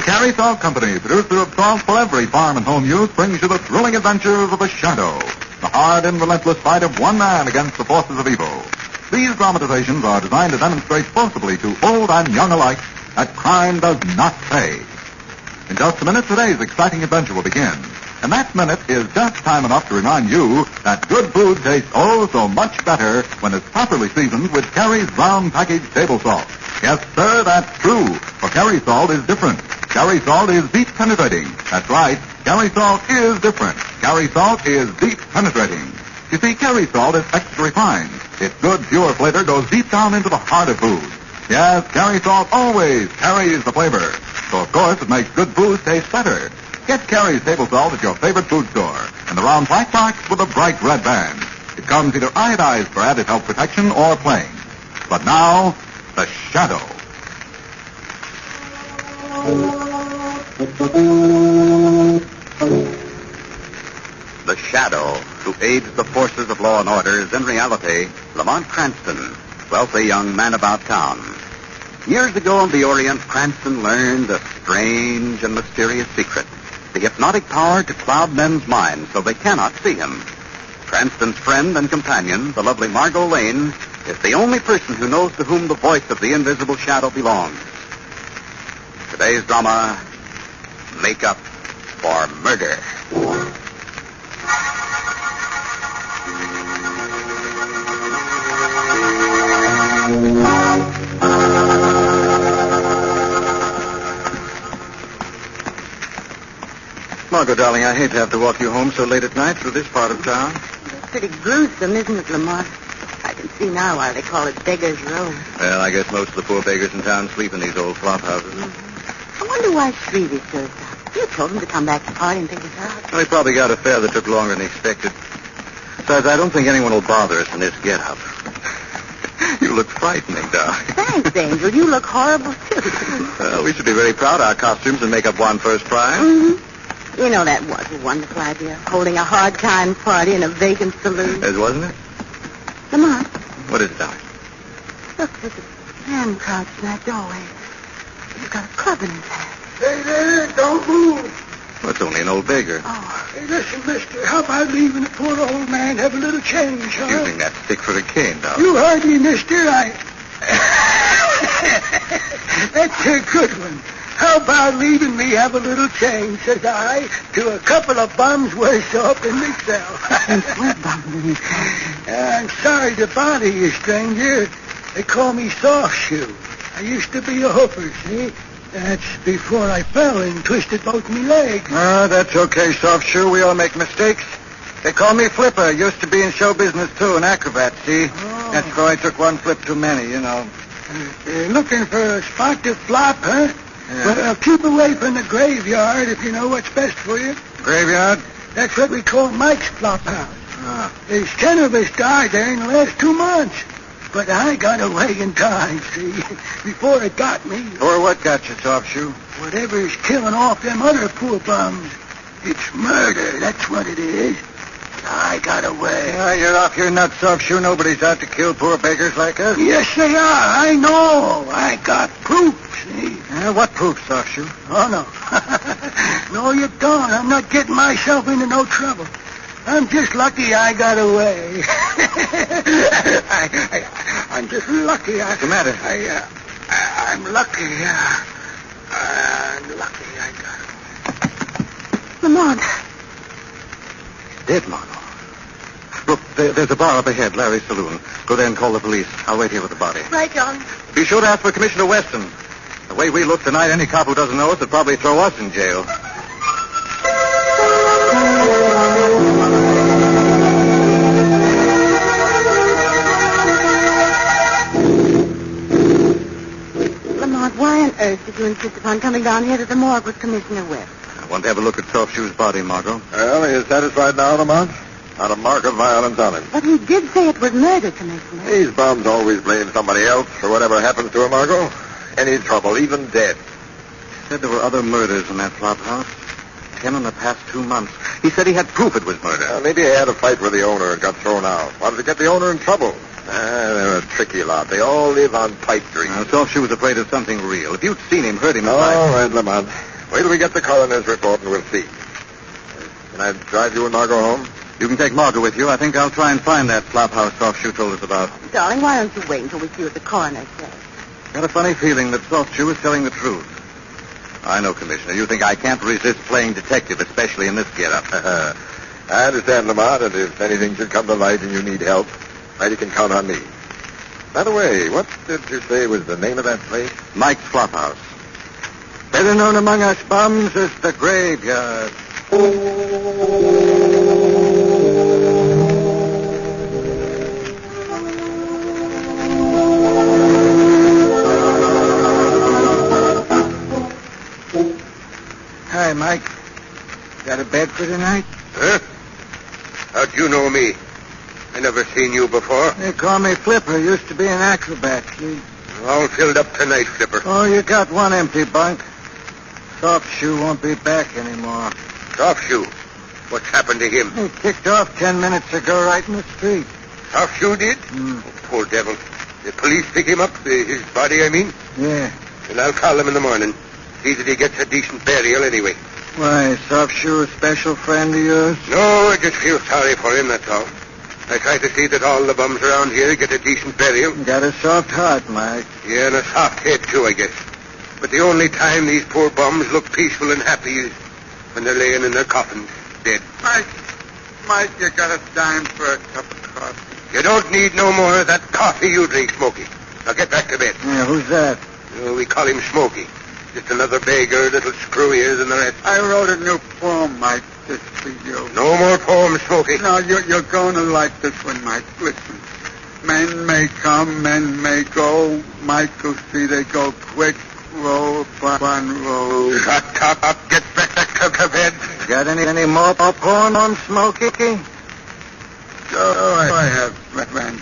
Carey Salt Company, producer of salt for every farm and home use, brings you the thrilling adventures of The Shadow, the hard and relentless fight of one man against the forces of evil. These dramatizations are designed to demonstrate forcibly to old and young alike that crime does not pay. In just a minute, today's exciting adventure will begin. And that minute is just time enough to remind you that good food tastes oh so much better when it's properly seasoned with Carey's brown packaged table salt. Yes, sir, that's true. For Carey salt is different. Carey salt is deep penetrating. That's right. Carey salt is different. Carey salt is deep penetrating. You see, Carey salt is extra refined. Its good, pure flavor goes deep down into the heart of food. Yes, Carey salt always carries the flavor. So, of course, it makes good food taste better. Get Carey's table salt at your favorite food store in the round black box with a bright red band. It comes either iodized for added health protection or plain. But now, The Shadow. The Shadow, who aids the forces of law and order, is in reality Lamont Cranston, wealthy young man about town. Years ago in the Orient, Cranston learned a strange and mysterious secret, the hypnotic power to cloud men's minds so they cannot see him. Cranston's friend and companion, the lovely Margo Lane, is the only person who knows to whom the voice of the invisible shadow belongs. Today's drama, Make Up for Murder. Margo, darling, I hate to have to walk you home so late at night through this part of town. It's pretty gruesome, isn't it, Lamont? I can see now why they call it Beggar's Row. Well, I guess most of the poor beggars in town sleep in these old flop houses. I wonder why Shrevey served up. You told him to come back to the party and pick us up. Well, he probably got a fare that took longer than he expected. Besides, I don't think anyone will bother us in this get-up. You look frightening, darling. Thanks, Angel. You look horrible, too. Well, we should be very proud our costumes and makeup won first prize. Mm-hmm. You know, that was a wonderful idea, holding a hard time party in a vacant saloon. Yes, wasn't it? Lamont. What is it, darling? Look, there's a man crouched in that doorway. He's got a club in his hand. Hey there, don't move. Well, it's only an old beggar. Oh. Hey, listen, mister, how about leaving the poor old man have a little change, huh? Using that stick for a cane, darling. You heard me, mister. That's a good one. How about leaving me have a little change, says I, to a couple of bums worse off than myself. We're bums in his I'm sorry to bother you, stranger. They call me Soft Shoe. I used to be a hooper, see? That's before I fell and twisted both my legs. Oh, that's okay, Soft Shoe. We all make mistakes. They call me Flipper. Used to be in show business, too, an acrobat, see? Oh. That's why I took one flip too many, you know. Looking for a spot to flop, huh? Yeah. Well, keep away from the graveyard if you know what's best for you. Graveyard? That's what we call Mike's flop house. Oh. There's 10 of us died there in the last 2 months. But I got away in time, see, before it got me. Or what got you, Soft Shoe? Whatever's killing off them other poor bums. It's murder, that's what it is. I got away. Yeah, you're off your nuts, Soft Shoe. Nobody's out to kill poor beggars like us. Yes, they are. I know. I got proof, see. What proof, Soft Shoe? Oh, no. No, you don't. I'm not getting myself into no trouble. I'm just lucky I got away. I'm just lucky. What's the matter? I'm lucky. I'm lucky I got away. Lamont. Dead, Margo. Look, there's a bar up ahead, Larry's saloon. Go there and call the police. I'll wait here with the body. Right, John. Be sure to ask for Commissioner Weston. The way we look tonight, any cop who doesn't know us would probably throw us in jail. Lamont, why on earth did you insist upon coming down here to the morgue with Commissioner West? I want to have a look at Soft Shoe's body, Margo. Well, he is satisfied now, Lamont. Not a mark of violence on him. But he did say it was murder, Commissioner. These bums always blame somebody else for whatever happens to him, Margo. Any trouble, even death. He said there were other murders in that flop house. 10 in the past 2 months. He said he had proof it was murder. Maybe he had a fight with the owner and got thrown out. Wanted to get the owner in trouble. They're a tricky lot. They all live on pipe dreams. Soft Shoe was afraid of something real. If you'd seen him, heard him... All right, Lamont. Wait till we get the coroner's report and we'll see. Can I drive you and Margo home? You can take Margo with you. I think I'll try and find that flop house Soft Shoe told us about. Darling, why don't you wait until we see what the coroner says? Got a funny feeling that Soft Shoe is telling the truth. I know, Commissioner. You think I can't resist playing detective, especially in this getup. I understand, Lamont, and if anything should come to light and you need help, you can count on me. By the way, what did you say was the name of that place? Mike's Flop House. Better known among us bums as the graveyard. Hi, Mike. Got a bed for tonight? Huh? How'd you know me? I never seen you before. They call me Flipper. Used to be an acrobat, see? All filled up tonight, Flipper. Oh, you got one empty bunk. Soft Shoe won't be back anymore. Soft Shoe. What's happened to him? He kicked off 10 minutes ago right in the street. Soft Shoe did? Oh, poor devil. The police pick him up, his body, I mean? Yeah. And I'll call him in the morning. See that he gets a decent burial anyway. Why, Soft Shoe a special friend of yours? No, I just feel sorry for him, that's all. I try to see that all the bums around here get a decent burial. Got a soft heart, Mike. Yeah, and a soft head, too, I guess. But the only time these poor bums look peaceful and happy is when they're laying in their coffins, dead. Mike, you got a dime for a cup of coffee? You don't need no more of that coffee you drink, Smokey. Now get back to bed. Yeah, who's that? We call him Smokey. Just another beggar, little screwier than the rest. I wrote a new poem, Mike, just for you. No more poems, Smokey. No, you're going to like this one, Mike. Listen. Men may come, men may go. Mike will see they go quick. Roll upon roll. Shut up. Get back to bed. Got any more poems, Smokey? Oh, I have, friend.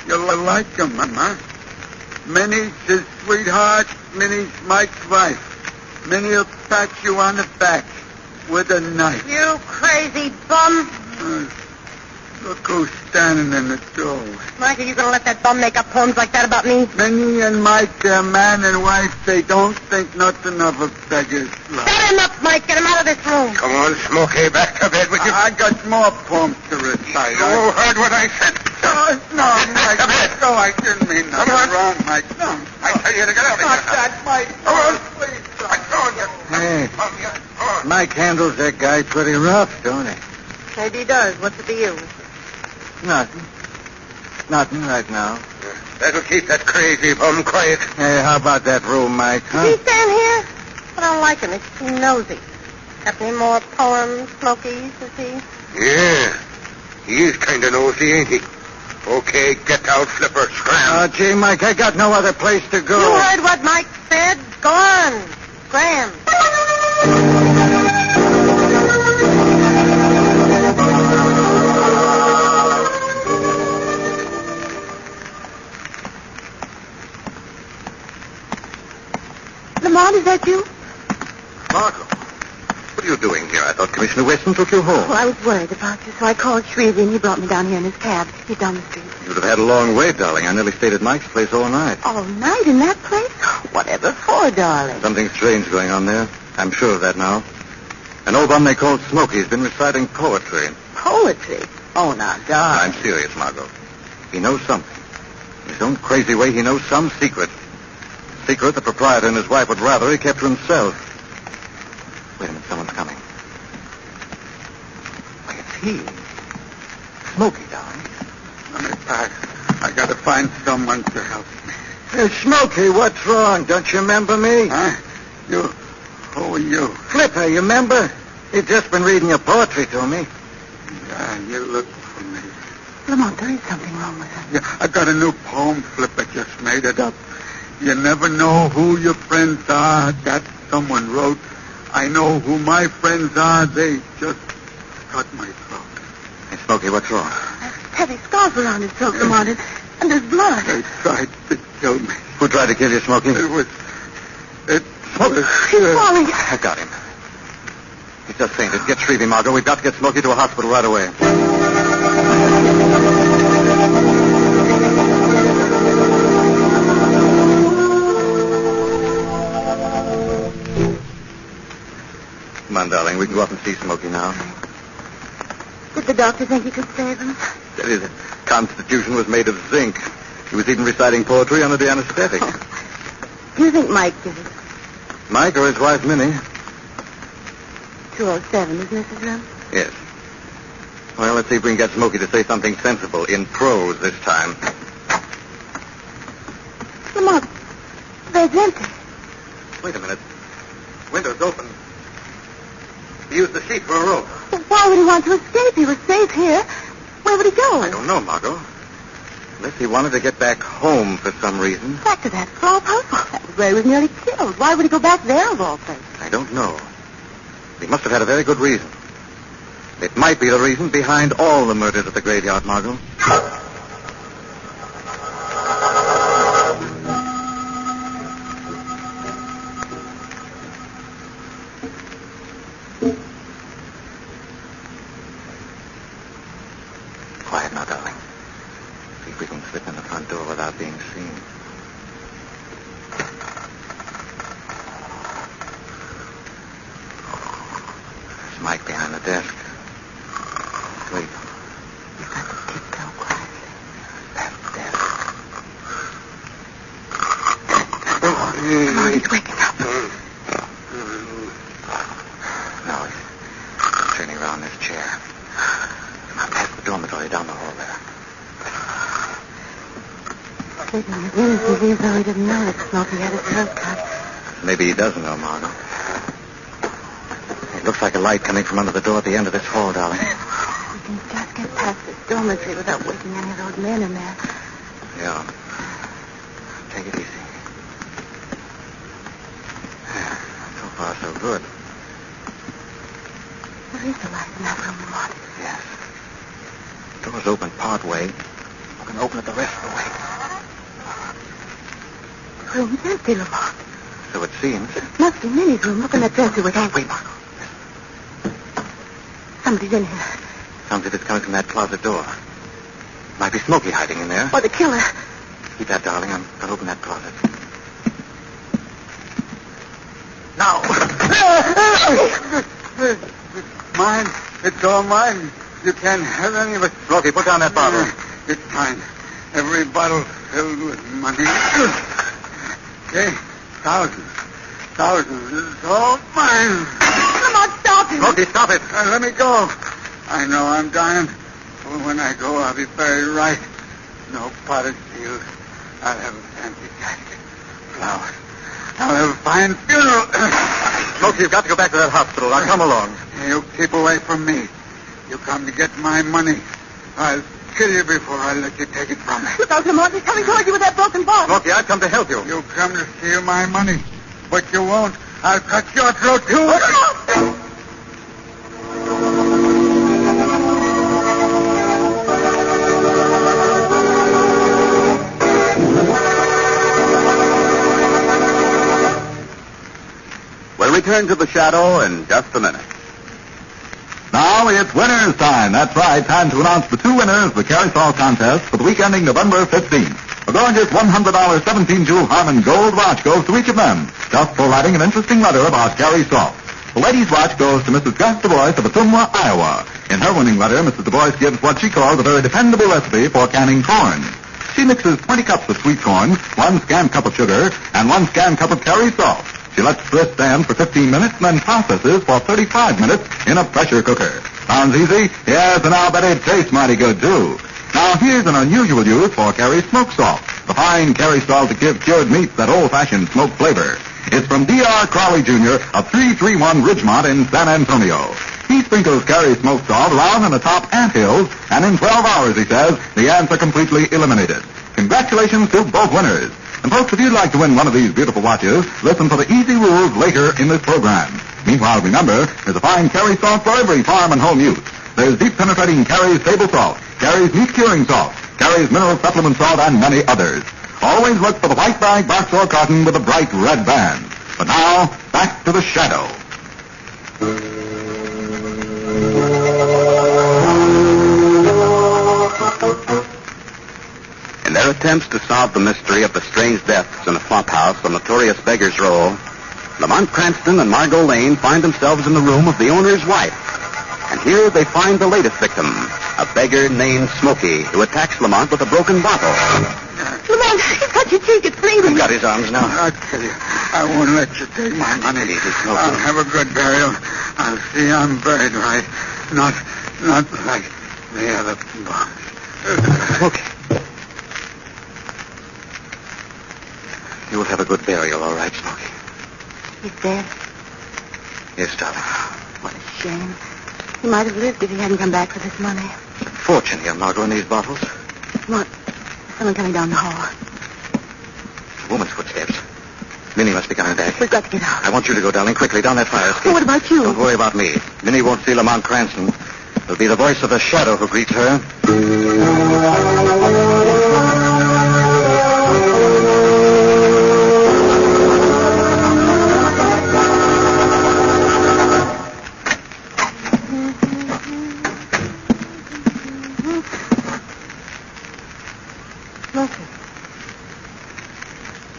You'll like them, huh? Minnie's his sweetheart. Minnie's Mike's wife. Minnie'll pat you on the back with a knife. You crazy bum. Look who's standing in the doorway. Mike, are you going to let that bum make up poems like that about me? Minnie and Mike, they're man and wife. They don't think nothing of a beggar's life. Set him up, Mike. Get him out of this room. Come on, Smokey, back to bed with you. I got more poems to recite. You heard what I said. No, Mike. No, I didn't mean nothing wrong, Mike. No. I tell you to get out of Not here. that, Mike. Come on. Please. I told you. Hey, Come on. Mike handles that guy pretty rough, don't he? Maybe he does. What's it to you? Nothing right now. That'll keep that crazy bum quiet. Hey, how about that room, Mike, huh? Does he stand here? I don't like him. He's too nosy. Got any more poems, Smokies, is he? Yeah. He is kind of nosy, ain't he? Okay, get out, Flipper. Scram. Gee, Mike, I got no other place to go. You heard what Mike said. Go on. Scram. Lamont, is that you? Margo, what are you doing here? I thought Commissioner Weston took you home. Well, I was worried about you, so I called Shrevey, and he brought me down here in his cab. He's down the street. You'd have had a long wait, darling. I nearly stayed at Mike's place all night. All night in that place? Whatever for, darling? Something strange going on there. I'm sure of that now. An old bum they called Smokey has been reciting poetry. Poetry? Oh, now, darling. I'm serious, Margo. He knows something. In his own crazy way, he knows some secret. A secret the proprietor and his wife would rather he kept to himself. Wait a minute, someone's coming. Why, it's he. Smokey, darling. I gotta find someone to help me. Hey, Smokey, what's wrong? Don't you remember me? Huh? Who are you? Flipper, you remember? You've just been reading your poetry to me. Yeah, you look familiar. Lamont, there is something wrong with him. Yeah, I got a new poem, Flipper. Just made it up. You never know who your friends are. That someone wrote. I know who my friends are. They just cut my throat. Hey, Smokey, what's wrong? Heavy scarf around his throat, Lamont, and there's blood. They tried to kill me. Who tried to kill you, Smokey? It was... He's falling. I got him. He's just fainted. Get Shrevey, Margo. We've got to get Smokey to a hospital right away. Come on, darling. We can go up and see Smokey now. Did the doctor think he could save him? Said his constitution was made of zinc. He was even reciting poetry under the anesthetic. Do you think Mike did it? Mike or his wife, Minnie? 207, isn't this his room? Yes. Well, let's see if we can get Smokey to say something sensible, in prose this time. Lamont, there's empty. Wait a minute. Window's open. He used the sheet for a rope. But why would he want to escape? He was safe here. Where would he go? I don't know, Margo. Unless he wanted to get back home for some reason. Back to that small house. That was where he was nearly killed. Why would he go back there of all places? I don't know. He must have had a very good reason. It might be the reason behind all the murders at the graveyard, Margo. Quiet now, darling. See if we can slip in the front door without being seen. There's Mike behind the desk. Sleep. You've got to tiptoe quietly. That's the desk. Come on, he's waking up. No, he's turning around in his chair. Come on, past the dormitory down the hall there. Sleeping as innocently as though he didn't know that Smokey had his throat cut. Maybe he doesn't know, Margo. It looks like a light coming from under the door at the end of this hall, darling. We can just get past this dormitory without waking any of those men in there. Yeah. Take it easy. So far, so good. There is a light in that room, Lamont. Yes. The door's open part way. We can open it the rest of the way. The room's empty, Lamont. So it seems. Must be Minnie's room. Look in that dresser with her. Wait, Margo. Somebody's in here. Sounds as if it's coming from that closet door. Might be Smokey hiding in there. Or the killer. Keep that, darling. I'm going to open that closet. Now. Mine. It's all mine. You can't have any of it. Smokey, put down that bottle. It's mine. Every bottle filled with money. Okay? Thousands. It's all mine. Lamont, stop him. Smokey, stop it. Let me go. I know I'm dying. But when I go, I'll be buried right. No potted field. I'll have a fancy casket. Flowers. I'll have a fine funeral. Smokey, you've got to go back to that hospital. Now, come along. You keep away from me. You come to get my money. I'll kill you before I let you take it from me. Look out, Lamont. He's coming toward you with that broken bottle. Smokey, I've come to help you. You come to steal my money, but you won't. I'll cut your throat, too. Look out! We'll return to the shadow in just a minute. Now it's winner's time. That's right. Time to announce the two winners of the Carry Saw contest for the week ending November 15th. A gorgeous $100 17-jewel Harmon gold watch goes to each of them, just for writing an interesting letter about Carry Saw. The lady's watch goes to Mrs. Gus Du Bois of Ottumwa, Iowa. In her winning letter, Mrs. Du Bois gives what she calls a very dependable recipe for canning corn. She mixes 20 cups of sweet corn, 1 scant cup of sugar, and 1 scant cup of Carry salt. She lets grist stand for 15 minutes and then processes for 35 minutes in a pressure cooker. Sounds easy? Yes, and I'll bet it tastes mighty good, too. Now, here's an unusual use for Carry smoked salt, the fine Carry salt that gives cured meats that old-fashioned smoked flavor. It's from D.R. Crowley, Jr. of 331 Ridgemont in San Antonio. He sprinkles Carry smoked salt around in the top anthills, and in 12 hours, he says, the ants are completely eliminated. Congratulations to both winners. And folks, if you'd like to win one of these beautiful watches, listen to the easy rules later in this program. Meanwhile, remember, there's a fine Carry salt for every farm and home use. There's deep penetrating Carry's table salt, Carry's meat curing salt, Carry's mineral supplement salt, and many others. Always look for the white bag, box, or carton with a bright red band. But now, back to the shadow. In their attempts to solve the mystery of the strange deaths in the flop house on Notorious Beggar's Row, Lamont Cranston and Margo Lane find themselves in the room of the owner's wife. And here they find the latest victim, a beggar named Smokey, who attacks Lamont with a broken bottle. Lamont, he's got your cheek. It's bleeding. He's got his arms now. I tell you, I won't let you take my money. Easy, Smokey. I'll have a good burial. I'll see I'm buried right. Not like the other bombs. Smokey. You will have a good burial, all right, Smokey. He's dead. Yes, darling. What a shame. He might have lived if he hadn't come back for this money. Fortune here, Margo, in these bottles. Look, someone coming down the hall. A woman's footsteps. Minnie must be coming back. We've got to get out. I want you to go, darling, quickly down that fire escape. Well, what about you? Don't worry about me. Minnie won't see Lamont Cranston. It'll be the voice of the shadow who greets her.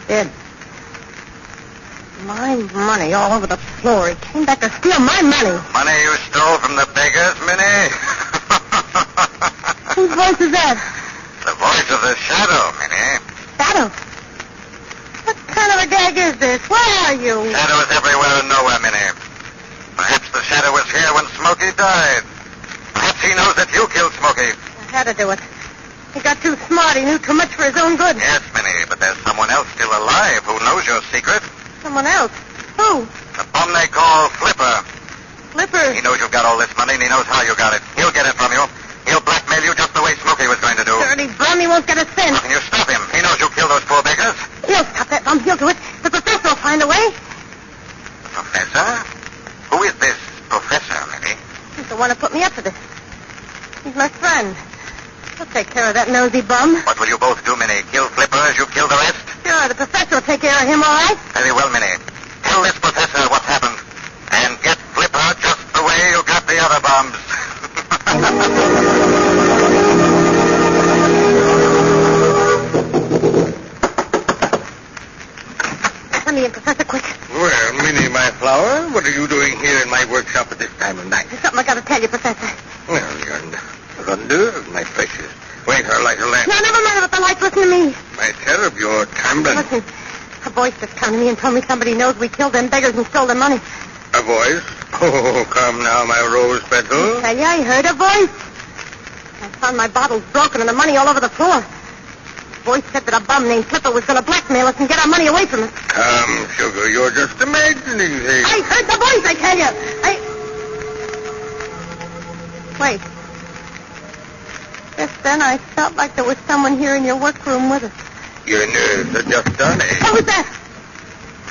Dead. My money all over the floor. He came back to steal my money. Money you stole from the beggars, Minnie? Whose voice is that? The voice of the shadow, Minnie. Shadow. What kind of a gag is this? Where are you? Shadow is everywhere and nowhere, Minnie. Perhaps the shadow was here when Smokey died. Perhaps he knows that you killed Smokey. I had to do it. He got too smart. He knew too much for his own good. Yes, Minnie, but there's someone else still alive who knows your secret. Someone else. Who? The bum they call Flipper. Flipper. He knows you've got all this money, and he knows how you got it. He'll get it from you. He'll blackmail you just the way Smokey was going to do. Dirty bum. He won't get a cent. How can you stop him? He knows you killed those poor beggars. He'll stop that bum. He'll do it. The professor will find a way. The professor? Who is this professor, Minnie? He's the one who put me up to this. He's my friend. He'll take care of that nosy bum. What will you both do, Minnie? Kill Flipper as you killed the rest? Sure, the professor will take care of him, all right? Very well, Minnie. Tell this professor what's happened. And get Flipper just the way you got the other bombs. Let me in, Professor, quick. Well, Minnie, my flower, what are you doing here in my workshop at this time of night? There's something I got to tell you, Professor. Well, you're under, my precious. Wait, I'll light a lamp. No, never mind about the lights. Listen to me. My cherub, you're trembling. Listen, a voice just come to me and told me somebody knows we killed them beggars and stole their money. A voice? Oh, come now, my rose petal. Tell you, I heard a voice. I found my bottles broken and the money all over the floor. The voice said that a bum named Flipper was going to blackmail us and get our money away from us. Come, sugar, you're just imagining things. I heard the voice, I tell you. Wait. Just then I felt like there was someone here in your workroom with us. Your nerves are just done, eh? What was that?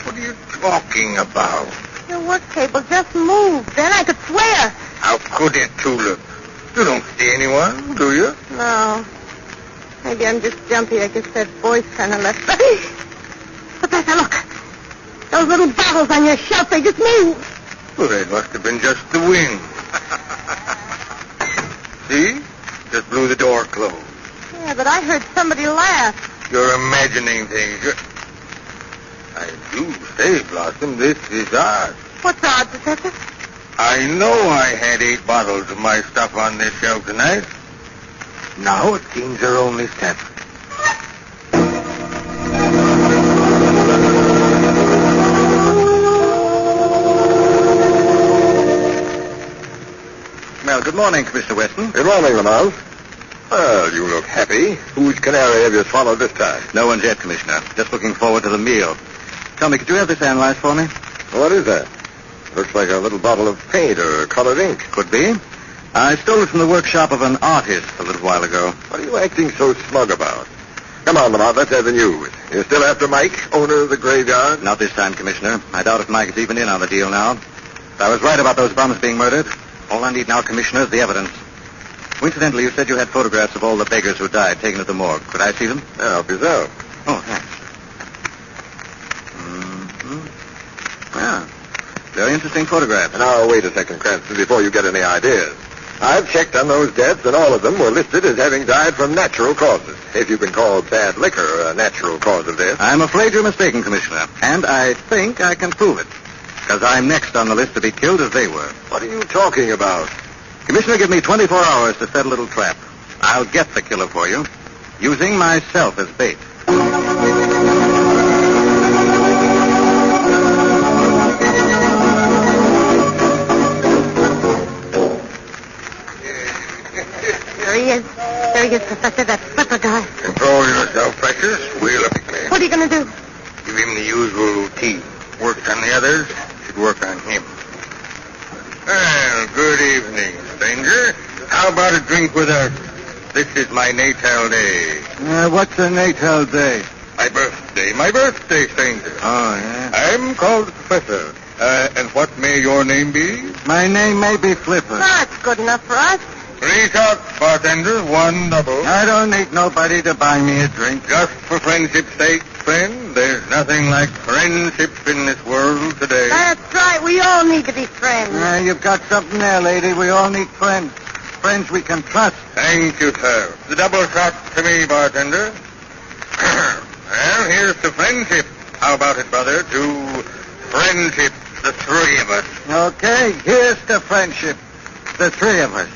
What are you talking about? Your work table just moved. Then I could swear. How could it, Tulip? You don't see anyone, do you? No. Maybe I'm just jumpy. I guess that voice kind of left. Professor, look. Those little bottles on your shelf, they just moved. Well, it must have been just the wind. See? Just blew the door closed. Yeah, but I heard somebody laugh. You're imagining things. I do say, Blossom, this is odd. What's odd, Professor? I know I had 8 bottles of my stuff on this shelf tonight. Now it seems there are only 7. Well, good morning, Commissioner Weston. Good morning, Lamont. Well, you look happy. Whose canary have you swallowed this time? No one's yet, Commissioner. Just looking forward to the meal. Tell me, could you have this analyzed for me? What is that? Looks like a little bottle of paint or colored ink. Could be. I stole it from the workshop of an artist a little while ago. What are you acting so smug about? Come on, Lamont, let's have the news. You're still after Mike, owner of the graveyard? Not this time, Commissioner. I doubt if Mike is even in on the deal now. If I was right about those bums being murdered, all I need now, Commissioner, is the evidence. Coincidentally, you said you had photographs of all the beggars who died taken at the morgue. Could I see them? Yeah, help yourself. Oh, thanks. Yeah. Very interesting photographs. Now, wait a second, Cranston, before you get any ideas. I've checked on those deaths, and all of them were listed as having died from natural causes. If you can call bad liquor a natural cause of death. I'm afraid you're mistaken, Commissioner. And I think I can prove it. Because I'm next on the list to be killed as they were. What are you talking about? Commissioner, give me 24 hours to set a little trap. I'll get the killer for you, using myself as bait. There he is, Professor, that flipper guy. Control yourself, precious. Wheel up, man. What are you going to do? Give him the usual routine. Works on the others, should work on him. Well, good evening, stranger. How about a drink with us? This is my natal day. What's a natal day? My birthday, stranger. Oh, yeah? I'm called Professor. And what may your name be? My name may be Flipper. That's good enough for us. 3 shots, bartender, 1 double. I don't need nobody to buy me a drink. Just for friendship's sake, friend. There's nothing like friendship in this world today. That's right. We all need to be friends. You've got something there, lady. We all need friends. Friends we can trust. Thank you, sir. The double shot to me, bartender. Well, here's to friendship. How about it, brother? To friendship, the 3 of us. Okay, here's to friendship. The 3 of us.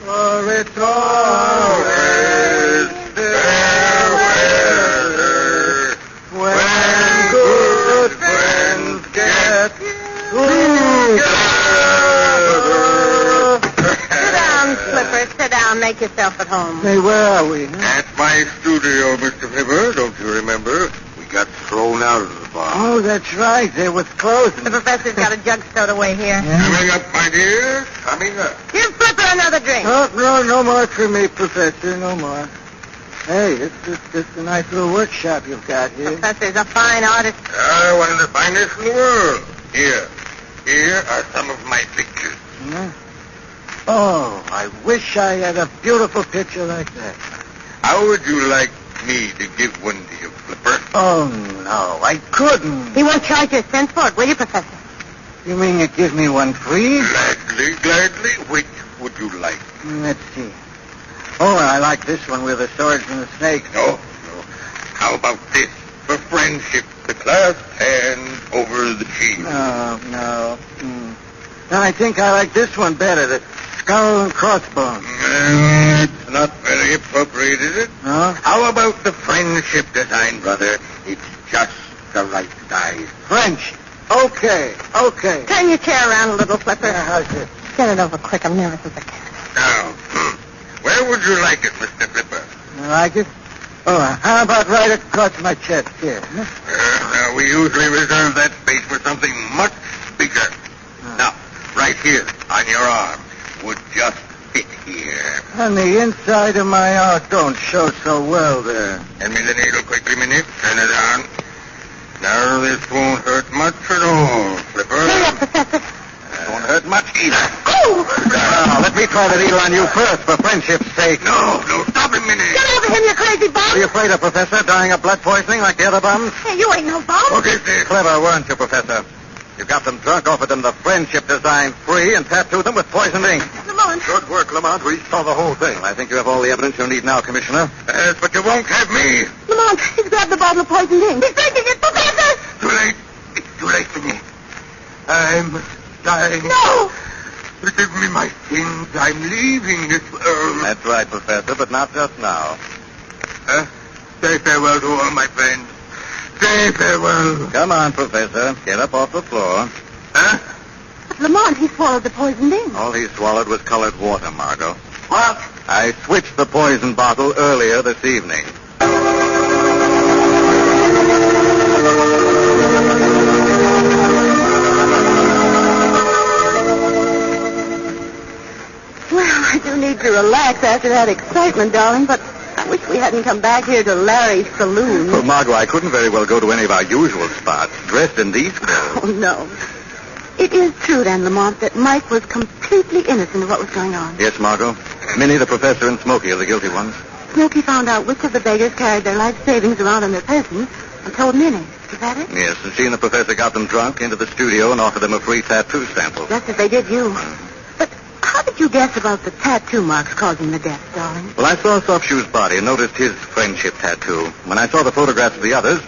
For it's always fair weather when good friends get together. Sit down, Flipper. Sit down. Make yourself at home. Hey, where are we? At my studio, Mr. Flipper, don't you remember? We got thrown out of the bar. Oh, that's right. They was closing. The professor's got a jug stowed away here. Coming up, my dear. Coming up. Give Flipper another drink. Oh, no more for me, Professor. No more. Hey, it's just a nice little workshop you've got here. Professor's a fine artist. One of the finest in the world. Here are some of my pictures. Yeah. Oh, I wish I had a beautiful picture like that. How would you like me to give one to you, Flipper? Oh, no, I couldn't. He won't charge you a cent for it, will you, Professor? You mean you give me one free? Gladly. Which would you like? Let's see. Oh, I like this one with the swords and the snakes. No. How about this? For friendship, the clasped hand over the cheek. No. No, I think I like this one better, the skull and crossbones. It's not very appropriate, is it? No? How about the friendship design, brother? It's just the right size. French. Okay. Turn your chair around a little, Flipper. How's this? Get it over quick. I'm nervous as a cat. Now, where would you like it, Mr. Flipper? You like it? Oh, how about right across my chest here? We usually reserve that space for something much bigger. Now, right here on your arm would just fit here. On the inside of my arm don't show so well there. Hand me the needle quickly, minute. Turn it on. Now, this won't hurt much at all, Flipper. Hurry up, Professor. Won't hurt much either. Oh! Now, let me try the needle on you first, for friendship's sake. No, stop a minute. Get over him, you crazy bum! Are you afraid of, Professor, dying of blood poisoning like the other bums? Hey, you ain't no bum. What is this? Clever, weren't you, Professor? You got them drunk, offered them the friendship design free, and tattooed them with poisoned ink. Lamont. Good work, Lamont. We saw the whole thing. I think you have all the evidence you need now, Commissioner. Yes, but you won't have me. Lamont, he's grabbed the bottle of poisoned ink. He's drinking it, Professor! Too late. It's too late for me. I'm dying. No! Forgive me my sins. I'm leaving this world. That's right, Professor, but not just now. Say farewell to all my friends. Say farewell. Come on, Professor. Get up off the floor. Huh? But Lamont, he swallowed the poisoned ink. All he swallowed was colored water, Margo. What? I switched the poison bottle earlier this evening. Well, I do need to relax after that excitement, darling, but I wish we hadn't come back here to Larry's saloon. Well, Margo, I couldn't very well go to any of our usual spots dressed in these clothes. Oh, no. It is true, then, Lamont, that Mike was completely innocent of what was going on. Yes, Margo. Minnie, the professor, and Smokey are the guilty ones. Smokey found out which of the beggars carried their life savings around on their persons and told Minnie. Is that it? Yes, and she and the professor got them drunk into the studio and offered them a free tattoo sample. Just as they did you. But how did you guess about the tattoo marks causing the death, darling? Well, I saw Soft-Shoe's body and noticed his friendship tattoo. When I saw the photographs of the others,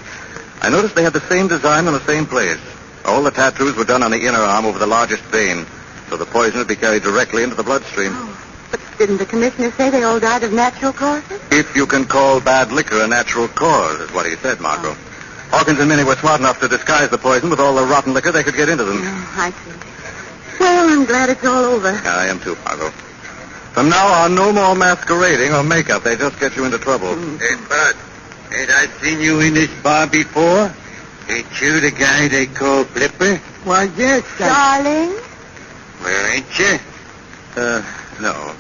I noticed they had the same design in the same place. All the tattoos were done on the inner arm over the largest vein, so the poison would be carried directly into the bloodstream. Oh, but didn't the commissioner say they all died of natural causes? If you can call bad liquor a natural cause, is what he said, Margo. Hawkins and Minnie were smart enough to disguise the poison with all the rotten liquor they could get into them. Oh, I see. Well, I'm glad it's all over. I am too, Margo. From now on, no more masquerading or makeup. They just get you into trouble. Hey, Bud, ain't I seen you in this bar before? Ain't you the guy they call Flipper? Why, yes, Darling? Well, ain't you? No.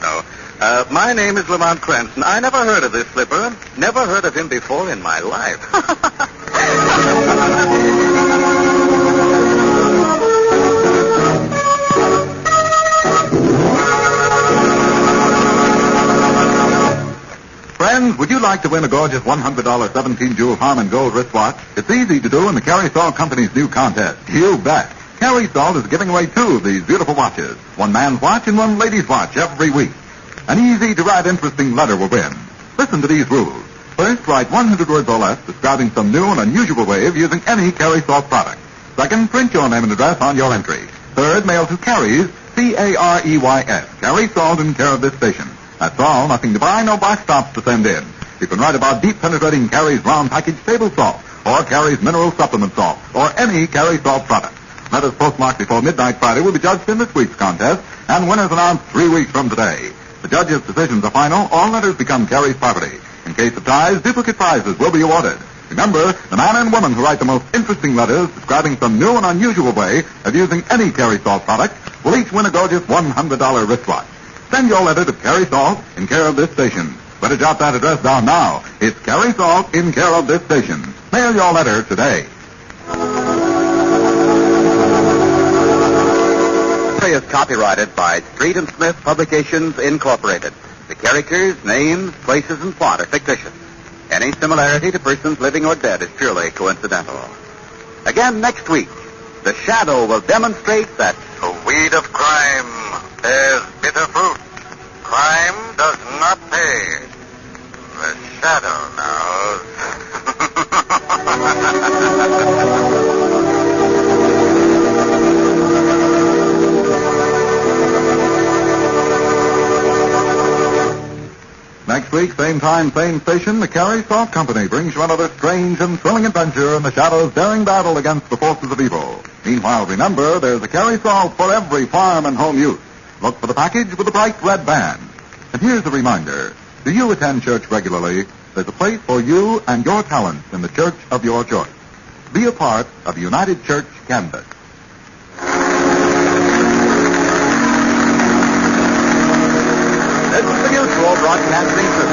My name is Lamont Cranston. I never heard of this Flipper. Never heard of him before in my life. Friends, would you like to win a gorgeous $100 17-jewel Harmon Gold wristwatch? It's easy to do in the Carrie Salt Company's new contest. You bet. Carrie Salt is giving away 2 of these beautiful watches. One man's watch and one lady's watch every week. An easy-to-write, interesting letter will win. Listen to these rules. First, write 100 words or less describing some new and unusual way of using any Carrie Salt product. Second, print your name and address on your entry. Third, mail to Carrie's, Careys, Carrie Salt, in care of this station. That's all. Nothing to buy, no box tops to send in. You can write about deep penetrating Carrie's round package table salt, or Carrie's mineral supplement salt, or any Carrie Salt product. Letters postmarked before midnight Friday will be judged in this week's contest, and winners announced 3 weeks from today. The judges' decisions are final. All letters become Carrie's property. In case of ties, duplicate prizes will be awarded. Remember, the man and woman who write the most interesting letters describing some new and unusual way of using any Carrie Salt product will each win a gorgeous $100 wristwatch. Send your letter to Carrie Salt in care of this station. Better jot that address down now. It's Carrie Salt in care of this station. Mail your letter today. Is copyrighted by Street and Smith Publications, Incorporated. The characters, names, places, and plot are fictitious. Any similarity to persons living or dead is purely coincidental. Again next week, the Shadow will demonstrate that The weed of crime bears bitter fruit. Crime does not pay. The shadow knows. Next week, same time, same station, the Carrie Salt Company brings you another strange and thrilling adventure in the Shadow's daring battle against the forces of evil. Meanwhile, remember, there's a Carrie Salt for every farm and home use. Look for the package with the bright red band. And here's a reminder. Do you attend church regularly? There's a place for you and your talents in the church of your choice. Be a part of the United Church Canvas. this is the Mutual Broadcasting System.